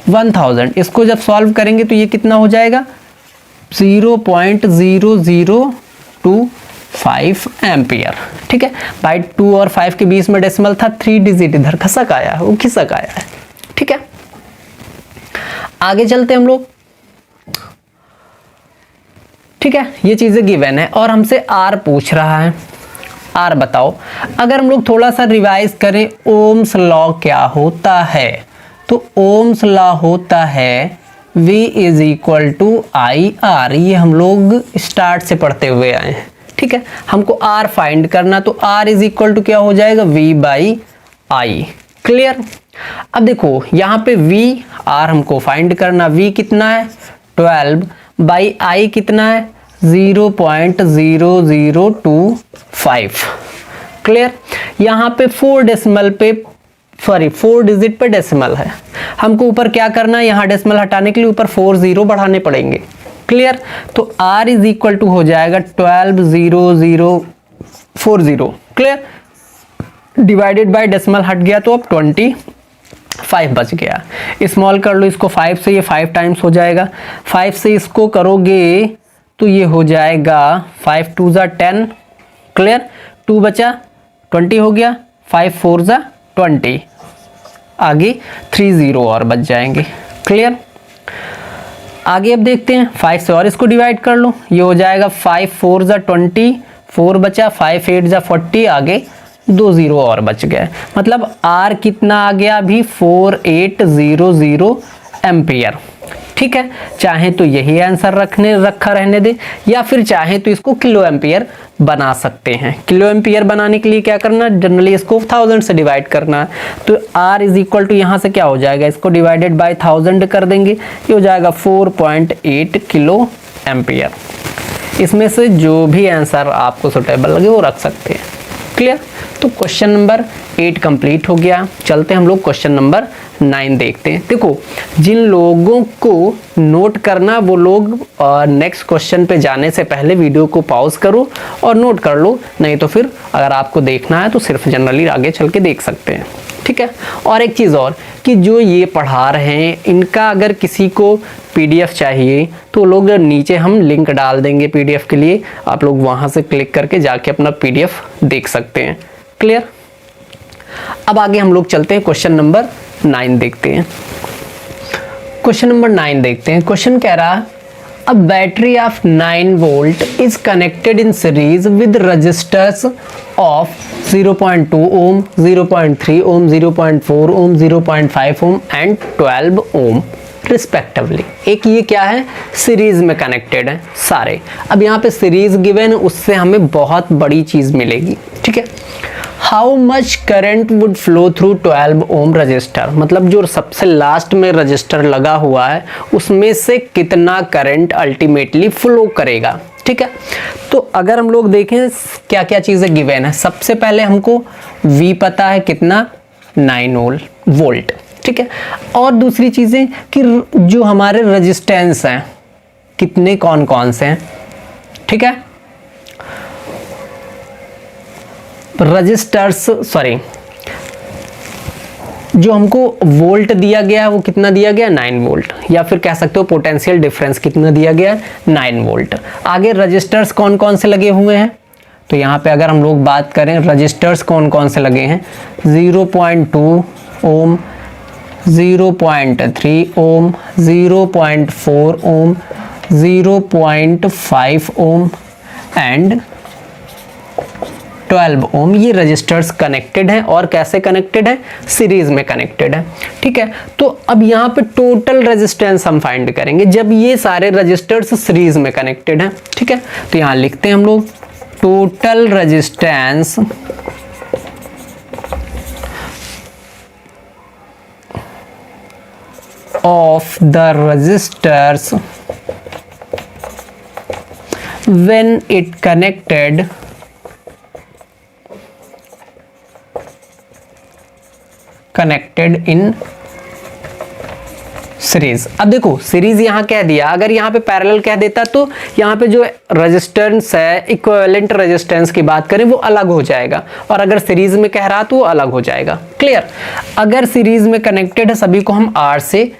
1000। इसको जब सॉल्व करेंगे तो ये कितना हो जाएगा, 0.0025 एम्पियर, ठीक है। बाई 2 और 5 के बीच में डेसिमल था, 3 डिजिट इधर खसक आया है, वो खिसक आया है, ठीक है। आगे चलते हम लोग, ठीक है। ये चीजें गिवन है और हमसे आर पूछ रहा है। आर बताओ, अगर हम लोग थोड़ा सा रिवाइज करें, ओम्स लॉ क्या होता है, तो ओम्स लॉ होता है V is equal to I R. ये हम लोग स्टार्ट से पढ़ते हुए आए हैं, ठीक है। हमको R फाइंड करना, तो R इज इक्वल टू क्या हो जाएगा, V बाई आई। क्लियर। अब देखो यहाँ पे V R हमको फाइंड करना, V कितना है 12 बाई I कितना है 0.0025। क्लियर। यहाँ पे 4 डेसिमल पे, सॉरी 4 डिजिट पे डेसिमल है, हमको ऊपर क्या करना है, यहाँ डेसिमल हटाने के लिए ऊपर 4 0 बढ़ाने पड़ेंगे। क्लियर। तो R इज इक्वल टू हो जाएगा 120040। क्लियर। डिवाइडेड बाय डेसिमल हट गया तो अब 25 बच गया। स्मॉल कर लो इसको 5 से, ये 5 टाइम्स हो जाएगा। 5 से इसको करोगे तो ये हो जाएगा 5 2 ज़ा 10। क्लियर। 2 बचा, 20 हो गया, 5 4 ज़ा 20, आगे 3 0 और बच जाएंगे। क्लियर। आगे अब देखते हैं, 5 से और इसको डिवाइड कर लो, ये हो जाएगा 5 4 ज़ा 20, 4 बचा, 5 8 ज़ा 40, आगे 2 0 और बच गए। मतलब R कितना आ गया अभी 4800 एम्पियर, ठीक है। चाहे तो यही आंसर रखा रहने दे, या फिर चाहे तो इसको किलो एम्पियर बना सकते हैं। किलो एम्पियर बनाने के लिए क्या करना, जनरली इसको 1000 से डिवाइड करना है। तो R इज इक्वल टू यहाँ से क्या हो जाएगा, इसको डिवाइडेड बाय 1000 कर देंगे, ये हो जाएगा 4.8 किलो एम्पियर। इसमें से जो भी आंसर आपको सुटेबल लगे वो रख सकते हैं। क्लियर। तो क्वेश्चन नंबर 8 कंप्लीट हो गया। चलते हम लोग क्वेश्चन नंबर 9 देखते हैं। देखो, जिन लोगों को नोट करना वो लोग नेक्स्ट क्वेश्चन पे जाने से पहले वीडियो को पॉज करो और नोट कर लो, नहीं तो फिर अगर आपको देखना है तो सिर्फ जनरली आगे चल के देख सकते हैं, ठीक है। और एक चीज़ और कि जो ये पढ़ा रहे हैं इनका अगर किसी को PDF चाहिए तो लोग नीचे हम लिंक डाल देंगे PDF के लिए, आप लोग वहाँ से क्लिक करके जाके अपना PDF देख सकते हैं। क्लियर। अब आगे हम लोग चलते हैं, क्वेश्चन नंबर 9 देखते हैं। क्वेश्चन नंबर 9 देखते हैं। क्वेश्चन कह रहा, a battery of 9 volt is connected in series with resistors of 0.2 ohm, 0.3 ohm, 0.4 ohm, 0.5 ohm and 12 ohm respectively. एक ये क्या है, सीरीज में कनेक्टेड है सारे। अब यहाँ पे सीरीज गिवन है, उससे हमें बहुत बड़ी चीज मिलेगी, ठीक है। How much current would flow through 12 ohm resistor, मतलब जो सबसे लास्ट में रजिस्टर लगा हुआ है उसमें से कितना करंट अल्टीमेटली फ्लो करेगा, ठीक है। तो अगर हम लोग देखें क्या क्या चीजें गिवन है, सबसे पहले हमको V पता है कितना, 9 वोल्ट, ठीक है। और दूसरी चीजें कि जो हमारे रेजिस्टेंस हैं कितने कौन कौन से हैं, ठीक है। रजिस्टर्स, सॉरी, जो हमको वोल्ट दिया गया है वो कितना दिया गया, 9 वोल्ट, या फिर कह सकते हो पोटेंशियल डिफरेंस कितना दिया गया, 9 वोल्ट। आगे रजिस्टर्स कौन कौन से लगे हुए हैं, तो यहाँ पे अगर हम लोग बात करें रजिस्टर्स कौन कौन से लगे हैं, 0.2 ohm, 0.3 ohm, 0.4 ohm, 0.5 ohm and 12 ओम। ये रजिस्टर्स कनेक्टेड हैं और कैसे कनेक्टेड है, सीरीज में कनेक्टेड है, ठीक है। तो अब यहाँ पे टोटल रेजिस्टेंस हम फाइंड करेंगे जब ये सारे रजिस्टर्स सीरीज में कनेक्टेड हैं, ठीक है। तो यहाँ लिखते हैं हम लोग total resistance of the resistors when it connected in series. अब देखो सीरीज यहां कह दिया, अगर यहां पे पैरेलल कह देता तो यहां पे जो रेजिस्टेंस है, इक्विवेलेंट रेजिस्टेंस की बात करें वो अलग हो जाएगा, और अगर सीरीज में कह रहा तो वो अलग हो जाएगा। क्लियर? अगर सीरीज में कनेक्टेड है सभी को हम आर से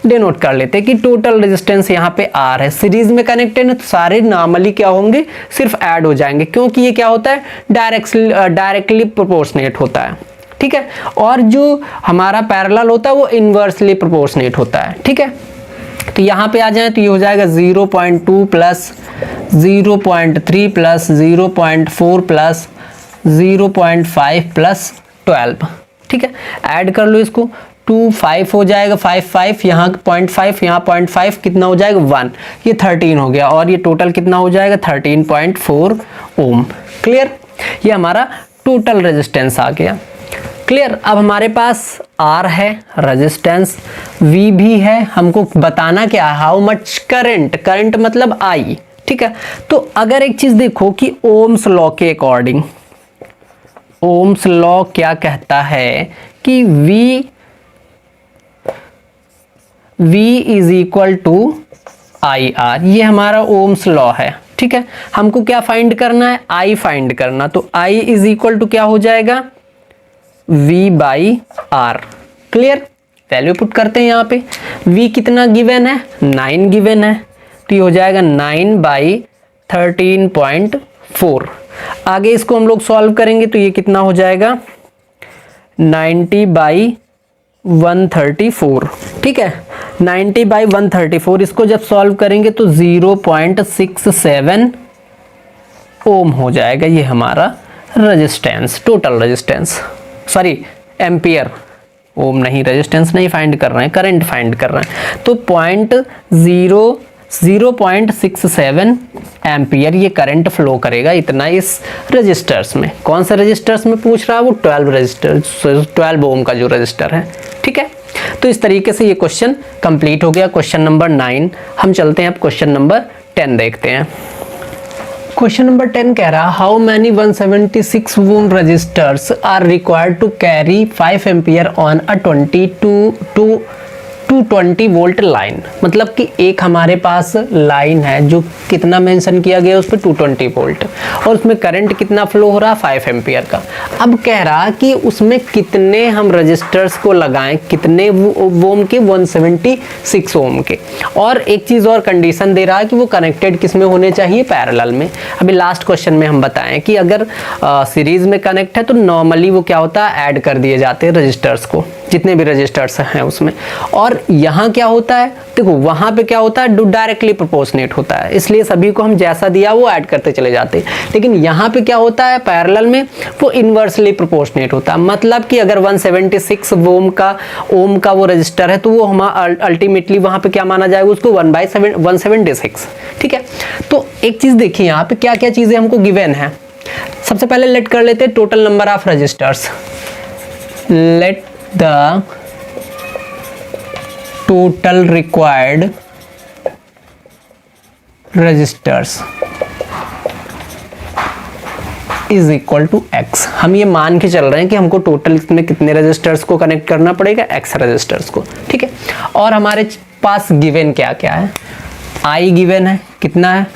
डिनोट कर लेते हैं कि टोटल रेजिस्टेंस यहाँ पे आर है। सीरीज में कनेक्टेड है तो सारे नॉर्मली क्या होंगे, सिर्फ ऐड हो जाएंगे, क्योंकि ये क्या होता है, डायरेक्टली प्रोपोर्शनेट होता है। ठीक है? और जो हमारा पैरेलल होता है वो इनवर्सली प्रोपोर्शनेट होता है। ठीक है? तो यहाँ पे आ जाए तो ये हो जाएगा 0.2 प्लस 0.3 प्लस 0.4 प्लस 0.5 प्लस 12। ठीक है? ऐड कर लो इसको, 2 5 हो जाएगा, 5 यहाँ 0.5 यहाँ 0.5 कितना हो जाएगा 1, ये 13 हो गया, और ये टोटल कितना हो जाएगा 13.4 ओम। क्लियर? ये हमारा टोटल रेजिस्टेंस आ गया। क्लियर? अब हमारे पास R है रेजिस्टेंस, V भी है, हमको बताना क्या है, हाउ मच करंट, करंट मतलब I। ठीक है? तो अगर एक चीज देखो कि ओम्स लॉ के अकॉर्डिंग, ओम्स लॉ क्या कहता है कि V is equal to IR, ये हमारा ओम्स लॉ है। ठीक है? हमको क्या फाइंड करना है, I फाइंड करना, तो I इज इक्वल टू क्या हो जाएगा V by R। Clear? Value put करते हैं यहाँ पे, V कितना गिवन है, 9 गिवन है, तो ये हो जाएगा 9 बाई 13.4। आगे इसको हम लोग सॉल्व करेंगे तो ये कितना हो जाएगा 90 बाई 134। ठीक है? 90 बाई 134, इसको जब सॉल्व करेंगे तो 0.67 ओम हो जाएगा। ये हमारा resistance, total resistance, sorry ampere, ohm नहीं, रेजिस्टेंस नहीं फाइंड कर रहे हैं, करंट फाइंड कर रहे हैं। तो 0.67 एम्पियर ये करंट फ्लो करेगा, इतना इस रजिस्टर्स में। कौन से रजिस्टर्स में पूछ रहा है वो 12 रजिस्टर, 12 ओम का जो रजिस्टर है। ठीक है? तो इस तरीके से ये क्वेश्चन कंप्लीट हो गया, क्वेश्चन नंबर 9। हम चलते हैं अब क्वेश्चन नंबर 10 देखते हैं। क्वेश्चन नंबर 10 कह रहा, how many 176 ohm resistors are required to carry 5 ampere on a 220 volt line. मतलब कि एक हमारे पास लाइन है जो कितना मेंशन किया गया उस पर 220 वोल्ट, और उसमें करंट कितना फ्लो हो रहा 5 एम्पियर का। अब कह रहा कि उसमें कितने हम रजिस्टर्स को लगाएं, कितने ओम के, 176 ओम के, और एक चीज और कंडीशन दे रहा है कि वो कनेक्टेड किस में होने चाहिए, पैरेलल में। अभी लास्ट क्वेश्चन में हम बताएं कि अगर सीरीज में कनेक्ट है तो नॉर्मली वो क्या होता है, ऐड कर दिए जाते हैं रजिस्टर्स को, जितने भी रजिस्टर्स हैं उसमें। और यहाँ क्या होता है, देखो वहां पे क्या होता है, डायरेक्टली प्रोपोर्शनेट होता है, इसलिए सभी को हम जैसा दिया वो ऐड करते चले जाते हैं। लेकिन यहाँ पे क्या होता है, पैरेलल में वो इनवर्सली प्रोपोर्शनेट होता है। मतलब कि अगर 176 ओम का वो रजिस्टर है तो वो हमारा अल्टीमेटली वहां पे क्या माना जाएगा, उसको 1/176। ठीक है? तो एक चीज देखिए यहाँ पे क्या क्या चीजें हमको गिवन है। सबसे पहले लेट कर लेते हैं total number of resistors. Let the total required resistors is equal to x। हम ये मान के चल रहे हैं कि हमको टोटल इसमें कितने रजिस्टर्स को कनेक्ट करना पड़ेगा, x रजिस्टर्स को। ठीक है? और हमारे पास गिवन क्या क्या है, I गिवन है कितना है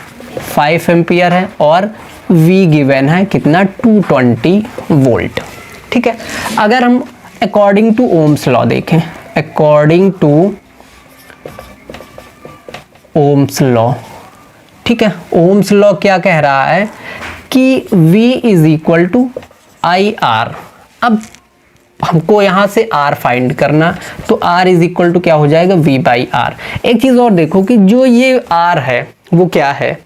5 एम्पियर है, और V गिवन है कितना 220 वोल्ट। ठीक है? अगर हम अकॉर्डिंग टू ओम्स लॉ देखें, अकॉर्डिंग टू ओम्स लॉ, ठीक है, ओम्स लॉ क्या कह रहा है कि V is equal to IR। अब हमको यहां से R फाइंड करना, तो R इज इक्वल टू क्या हो जाएगा V बाई R। एक चीज और देखो कि जो ये R है वो क्या है,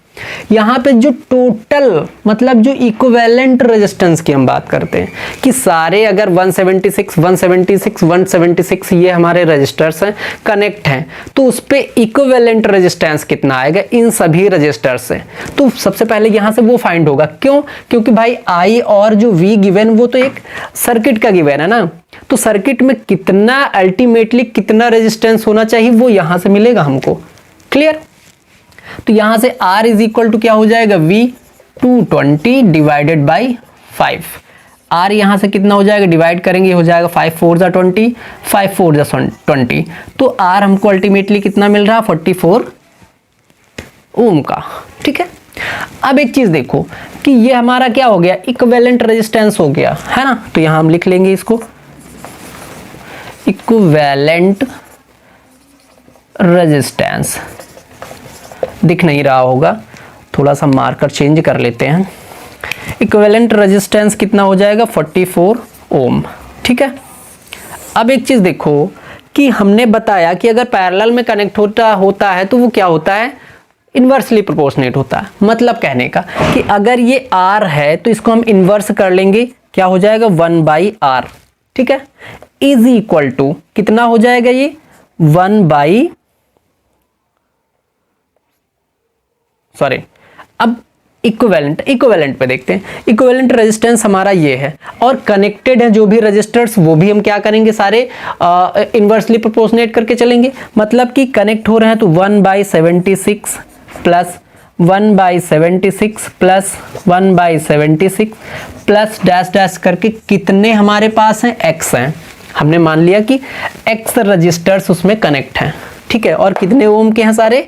यहाँ पे जो टोटल मतलब जो इक्विवेलेंट रेजिस्टेंस की हम बात करते हैं कि सारे अगर 176 ये हमारे रजिस्टर्स हैं, कनेक्ट हैं, तो उस पे इक्विवेलेंट रेजिस्टेंस कितना आएगा इन सभी रजिस्टर्स से। तो सबसे पहले यहाँ से वो फाइंड होगा, क्यों? क्योंकि भाई I और जो V गिवन वो तो एक सर्किट का गिवन है ना, तो सर्किट में कितना अल्टीमेटली कितना रेजिस्टेंस होना चाहिए वो यहाँ से मिलेगा हमको। क्लियर? तो यहाँ से R इज इक्वल टू क्या हो जाएगा, V 220 डिवाइडेड बाई 5। R यहाँ से कितना हो जाएगा, डिवाइड करेंगे हो जाएगा 5 4 जा 20, 5 4 जा 20। तो R हमको अल्टीमेटली कितना मिल रहा, 44 ओम का। ठीक है, अब एक चीज देखो कि ये हमारा क्या हो गया, इक्विवेलेंट रेजिस्टेंस हो गया, है ना। तो यहां हम लिख लेंगे इसको इक्विवेलेंट रेजिस्टेंस। दिख नहीं रहा होगा, थोड़ा सा मार्कर चेंज कर लेते हैं। इक्विवेलेंट रेजिस्टेंस कितना हो जाएगा, 44 ओम। ठीक है, अब एक चीज देखो कि हमने बताया कि अगर पैरेलल में कनेक्ट होता है तो वो क्या होता है, इन्वर्सली प्रोपोर्शनेट होता है। मतलब कहने का कि अगर ये R है तो इसको हम इन्वर्स कर लेंगे, क्या हो जाएगा 1/R। ठीक है, इज इक्वल टू कितना हो जाएगा ये 1/, सॉरी, अब इक्विवेलेंट पे देखते हैं। इक्विवेलेंट रेजिस्टेंस हमारा ये है और कनेक्टेड है जो भी रजिस्टर्स वो भी हम क्या करेंगे, सारे इन्वर्सली प्रोपोर्शनेट करके चलेंगे। मतलब कि कनेक्ट हो रहे हैं तो 1/76 plus 1/76 plus 1/76 plus dash dash करके कितने हमारे पास हैं, x हैं। हमने मान लिया कि x रजिस्टर्स उसमें कनेक्ट हैं। ठीक है, और कितने ओम के हैं, सारे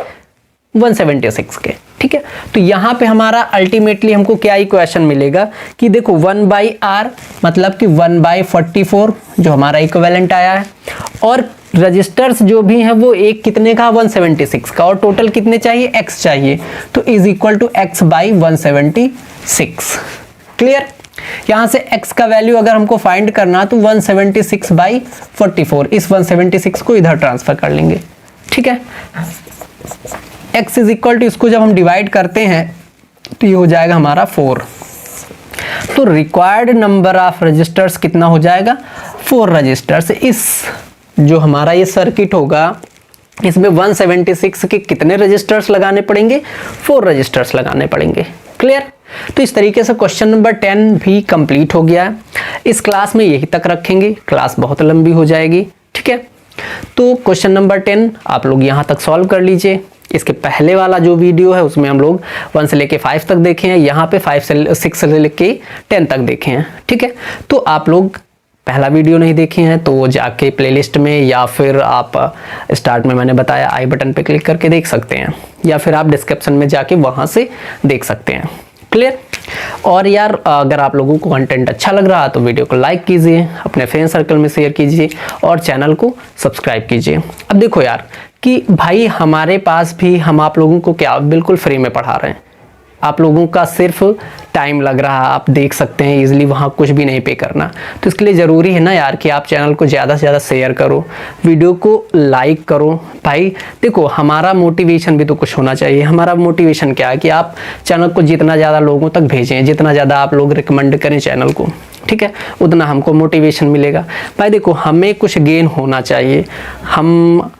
176 के। ठीक है, तो यहां पे हमारा अल्टीमेटली हमको क्या इक्वेशन मिलेगा कि देखो 1/R मतलब कि 1/44 जो हमारा इक्विवेलेंट आया है, और रजिस्टर्स जो भी हैं वो एक कितने का, 176 का, और टोटल कितने चाहिए, x चाहिए, तो is equal to x/176। Clear. यहां से x का वैल्यू अगर हमको फाइंड करना तो 176/44, इस 176 को इधर ट्रांसफर कर लेंगे। ठीक है, x इज इक्वल टू, इसको जब हम डिवाइड करते हैं तो ये हो जाएगा हमारा 4। तो रिक्वायर्ड नंबर ऑफ रजिस्टर्स कितना हो जाएगा, 4 रजिस्टर्स। इस जो हमारा ये सर्किट होगा इसमें 176 के कितने रजिस्टर्स लगाने पड़ेंगे, 4 रजिस्टर्स लगाने पड़ेंगे। क्लियर। तो इस तरीके से क्वेश्चन नंबर 10 भी कंप्लीट हो गया है। इस क्लास में यही तक रखेंगे, क्लास बहुत लंबी हो जाएगी। ठीक है, तो क्वेश्चन नंबर 10 आप लोग यहाँ तक सॉल्व कर लीजिए। इसके पहले वाला जो वीडियो है उसमें हम लोग 1 से लेके 5 तक देखे हैं, यहाँ पे 5 से 6 से लेके 10 तक देखे हैं। ठीक है, तो आप लोग पहला वीडियो नहीं देखे हैं तो जाके प्लेलिस्ट में, या फिर आप स्टार्ट में मैंने बताया आई बटन पे क्लिक करके देख सकते हैं, या फिर आप डिस्क्रिप्शन में जाके वहाँ से देख सकते हैं। क्लियर। और यार अगर आप लोगों को कंटेंट अच्छा लग रहा है तो वीडियो को लाइक कीजिए, अपने फ्रेंड सर्कल में शेयर कीजिए और चैनल को सब्सक्राइब कीजिए। अब देखो यार कि भाई हमारे पास भी हम आप लोगों को क्या बिल्कुल फ्री में पढ़ा रहे हैं, आप लोगों का सिर्फ टाइम लग रहा है, आप देख सकते हैं इजीली, वहाँ कुछ भी नहीं पे करना। तो इसके लिए ज़रूरी है ना यार कि आप चैनल को ज़्यादा से ज़्यादा शेयर करो, वीडियो को लाइक करो। भाई देखो हमारा मोटिवेशन भी तो कुछ होना चाहिए। हमारा मोटिवेशन क्या है कि आप चैनल को जितना ज़्यादा लोगों तक भेजें, जितना ज़्यादा आप लोग रिकमेंड करें चैनल को, ठीक है, उतना हमको मोटिवेशन मिलेगा। भाई देखो हमें कुछ गेन होना चाहिए, हम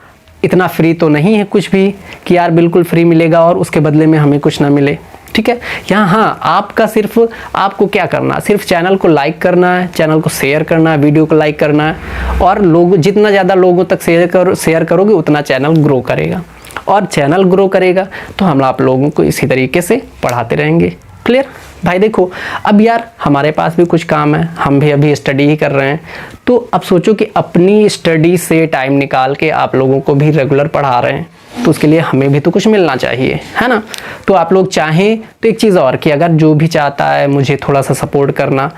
इतना फ्री तो नहीं है कुछ भी कि यार बिल्कुल फ्री मिलेगा और उसके बदले में हमें कुछ ना मिले। ठीक है, यहाँ हाँ आपका सिर्फ आपको क्या करना है, सिर्फ चैनल को लाइक करना है, चैनल को शेयर करना है, वीडियो को लाइक करना है, और लोग जितना ज़्यादा लोगों तक शेयर करोगे उतना चैनल ग्रो करेगा, और चैनल ग्रो करेगा तो हम आप लोगों को इसी तरीके से पढ़ाते रहेंगे। क्लियर। भाई देखो अब यार हमारे पास भी कुछ काम है, हम भी अभी स्टडी ही कर रहे हैं, तो अब सोचो कि अपनी स्टडी से टाइम निकाल के आप लोगों को भी रेगुलर पढ़ा रहे हैं, तो उसके लिए हमें भी तो कुछ मिलना चाहिए, है ना। तो आप लोग चाहें तो एक चीज़ और कि अगर जो भी चाहता है मुझे थोड़ा सा सपोर्ट करना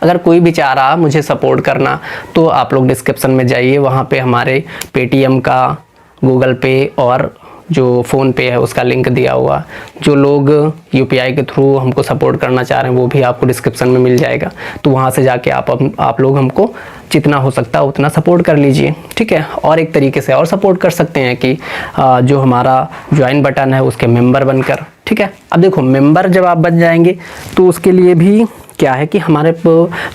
अगर कोई भी चाह रहा मुझे सपोर्ट करना तो आप लोग डिस्क्रिप्शन में जाइए, वहाँ पे हमारे पेटीएम का, गूगल पे और जो फ़ोन पे है उसका लिंक दिया हुआ। जो लोग यूपीआई के थ्रू हमको सपोर्ट करना चाह रहे हैं वो भी आपको डिस्क्रिप्शन में मिल जाएगा, तो वहाँ से जाके आप लोग हमको जितना हो सकता है उतना सपोर्ट कर लीजिए। ठीक है, और एक तरीके से और सपोर्ट कर सकते हैं कि जो हमारा ज्वाइन बटन है उसके मेंबर बनकर। ठीक है, अब देखो मेंबर जब आप बन जाएंगे तो उसके लिए भी क्या है कि हमारे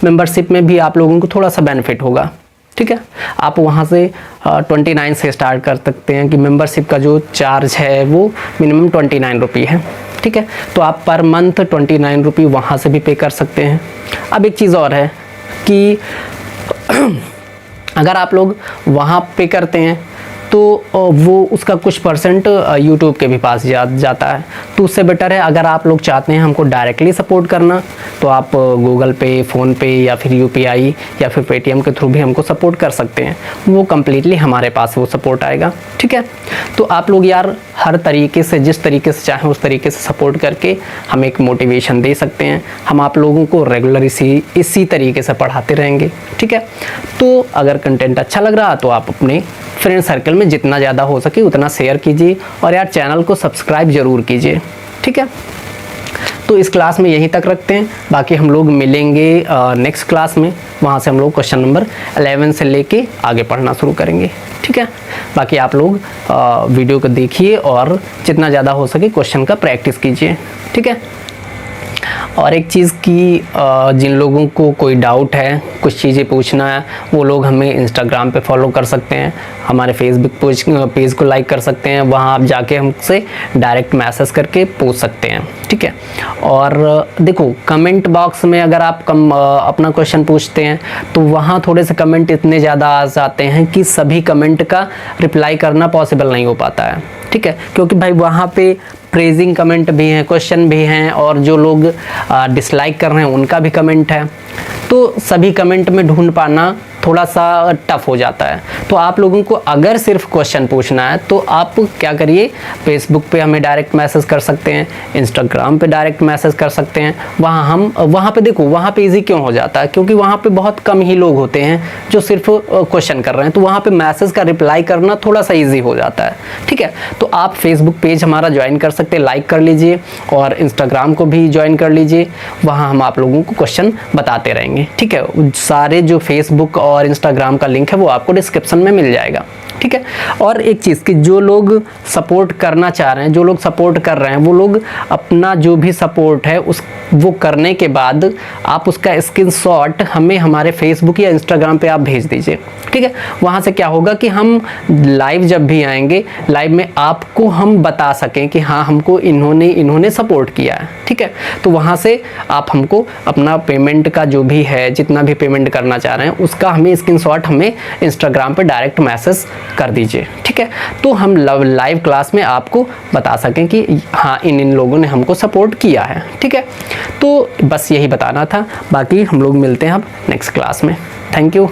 मेंबरशिप में भी आप लोगों को थोड़ा सा बेनिफिट होगा। ठीक है, आप वहाँ से 29 से स्टार्ट कर सकते हैं कि मेंबरशिप का जो चार्ज है वो मिनिमम 29 रुपये है। ठीक है, तो आप पर मंथ 29 रुपये वहाँ से भी पे कर सकते हैं। अब एक चीज़ और है कि अगर आप लोग वहाँ पे करते हैं तो वो उसका कुछ परसेंट यूट्यूब के भी पास जाता है। तो उससे बेटर है अगर आप लोग चाहते हैं हमको डायरेक्टली सपोर्ट करना, तो आप गूगल पे, फ़ोनपे या फिर UPI या फिर पेटीएम के थ्रू भी हमको सपोर्ट कर सकते हैं। वो कम्प्लीटली हमारे पास वो सपोर्ट आएगा, ठीक है। तो आप लोग यार हर तरीके से, जिस तरीके से चाहें उस तरीके से सपोर्ट करके हमें एक मोटिवेशन दे सकते हैं। हम आप लोगों को रेगुलर इसी तरीके से पढ़ाते रहेंगे, ठीक है। तो अगर कंटेंट अच्छा लग रहा तो आप अपने फ्रेंड सर्कल में जितना ज़्यादा हो सके उतना शेयर कीजिए, और यार चैनल को सब्सक्राइब ज़रूर कीजिए, ठीक है। तो इस क्लास में यहीं तक रखते हैं, बाकी हम लोग मिलेंगे नेक्स्ट क्लास में। वहाँ से हम लोग क्वेश्चन नंबर 11 से लेके आगे पढ़ना शुरू करेंगे, ठीक है। बाकी आप लोग वीडियो को देखिए और जितना ज़्यादा हो सके क्वेश्चन का प्रैक्टिस कीजिए, ठीक है। और एक चीज़ कि जिन लोगों को कोई डाउट है, कुछ चीज़ें पूछना है, वो लोग हमें इंस्टाग्राम पे फॉलो कर सकते हैं, हमारे फेसबुक पेज को लाइक कर सकते हैं। वहाँ आप जाके हमसे डायरेक्ट मैसेज करके पूछ सकते हैं, ठीक है। और देखो कमेंट बॉक्स में अगर आप अपना क्वेश्चन पूछते हैं तो वहाँ थोड़े से कमेंट इतने ज़्यादा आ जाते हैं कि सभी कमेंट का रिप्लाई करना पॉसिबल नहीं हो पाता है, ठीक है। क्योंकि भाई वहाँ पे प्रेजिंग कमेंट भी हैं, क्वेश्चन भी हैं, और जो लोग डिसलाइक कर रहे हैं उनका भी कमेंट है। तो सभी कमेंट में ढूंढ पाना थोड़ा सा टफ हो जाता है। तो आप लोगों को अगर सिर्फ क्वेश्चन पूछना है तो आप क्या करिए, फेसबुक पे हमें डायरेक्ट मैसेज कर सकते हैं, इंस्टाग्राम पे डायरेक्ट मैसेज कर सकते हैं। वहाँ पे देखो, वहाँ पे इजी क्यों हो जाता है, क्योंकि वहाँ पे बहुत कम ही लोग होते हैं जो सिर्फ क्वेश्चन कर रहे हैं। तो वहाँ पे मैसेज का रिप्लाई करना थोड़ा सा ईजी हो जाता है, ठीक है। तो आप फेसबुक पेज हमारा ज्वाइन कर सकते हैं, लाइक कर लीजिए, और इंस्टाग्राम को भी ज्वाइन कर लीजिए। वहाँ हम आप लोगों को क्वेश्चन बताते रहेंगे, ठीक है। सारे जो फेसबुक और इंस्टाग्राम का लिंक है वो आपको डिस्क्रिप्शन में मिल जाएगा, ठीक है। और एक चीज़ कि जो लोग सपोर्ट करना चाह रहे हैं, जो लोग सपोर्ट कर रहे हैं, वो लोग अपना जो भी सपोर्ट है वो करने के बाद आप उसका स्क्रीनशॉट हमें हमारे फेसबुक या इंस्टाग्राम पे आप भेज दीजिए, ठीक है। वहाँ से क्या होगा कि हम लाइव जब भी आएंगे, लाइव में आपको हम बता सकें कि हाँ हमको इन्होंने सपोर्ट किया है, ठीक है। तो वहाँ से आप हमको अपना पेमेंट का जो भी है, जितना भी पेमेंट करना चाह रहे हैं उसका हमें स्क्रीनशॉट हमें इंस्टाग्राम पे डायरेक्ट मैसेज कर दीजिए, ठीक है। तो हम लाइव क्लास में आपको बता सकें कि हाँ इन लोगों ने हमको सपोर्ट किया है, ठीक है। तो बस यही बताना था, बाकी हम लोग मिलते हैं अब नेक्स्ट क्लास में। Thank you.